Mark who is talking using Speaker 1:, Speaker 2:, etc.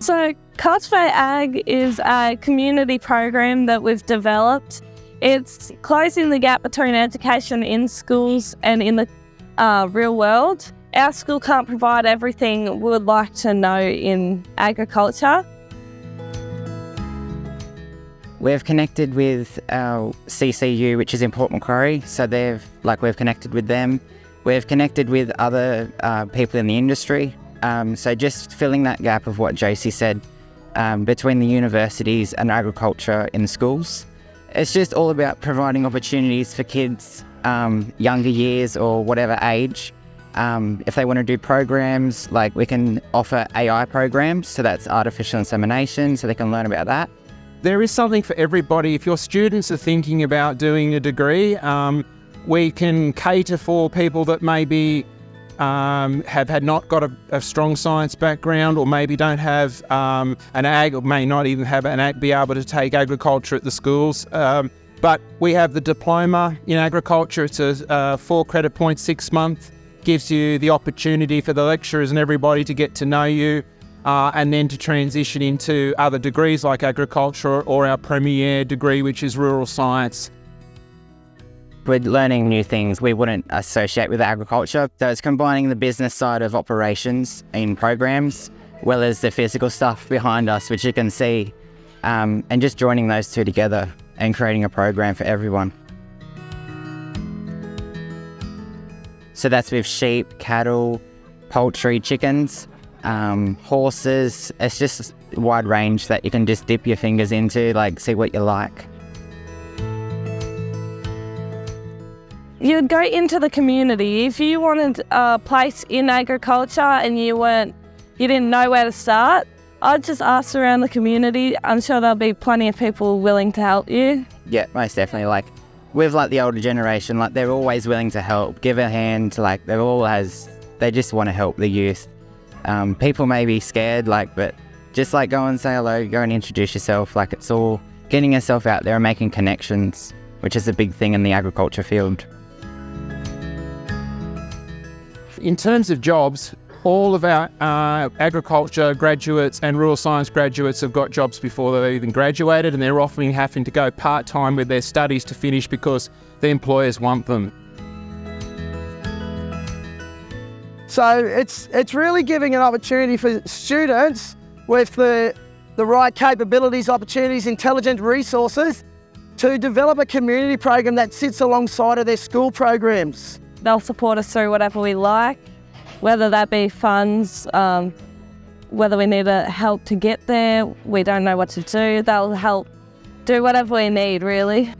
Speaker 1: So Cultivate Ag is a community program that we've developed. It's closing the gap between education in schools and in the real world. Our school can't provide everything we would like to know in agriculture.
Speaker 2: We've connected with our CCU, which is in Port Macquarie, so we've connected with them. We've connected with other people in the industry. So just filling that gap of what Josie said between the universities and agriculture in schools. It's just all about providing opportunities for kids, younger years or whatever age. If they want to do programs, like we can offer AI programs, so that's artificial insemination, so they can learn about that.
Speaker 3: There is something for everybody. If your students are thinking about doing a degree, we can cater for people that maybe have not got a strong science background, or maybe don't have an ag, or may not even have an ag, be able to take agriculture at the schools. But we have the diploma in agriculture. It's a 4 credit point, 6 month, gives you the opportunity for the lecturers and everybody to get to know you, and then to transition into other degrees like agriculture or our premier degree, which is rural science.
Speaker 2: We're learning new things we wouldn't associate with agriculture. So it's combining the business side of operations in programs, well as the physical stuff behind us, which you can see, and just joining those two together and creating a program for everyone. So that's with sheep, cattle, poultry, chickens, horses. It's just a wide range that you can just dip your fingers into, see what you like.
Speaker 1: You'd go into the community. If you wanted a place in agriculture and you didn't know where to start, I'd just ask around the community. I'm sure there'll be plenty of people willing to help you.
Speaker 2: Yeah, most definitely. With the older generation, they're always willing to help, give a hand. They just want to help the youth. People may be scared, but just go and say hello, go and introduce yourself. It's all getting yourself out there and making connections, which is a big thing in the agriculture field.
Speaker 3: In terms of jobs, all of our agriculture graduates and rural science graduates have got jobs before they've even graduated, and they're often having to go part-time with their studies to finish because the employers want them.
Speaker 4: So it's really giving an opportunity for students with the right capabilities, opportunities, intelligent resources to develop a community program that sits alongside of their school programs.
Speaker 1: They'll support us through whatever we like, whether that be funds, whether we need help to get there, we don't know what to do. They'll help do whatever we need, really.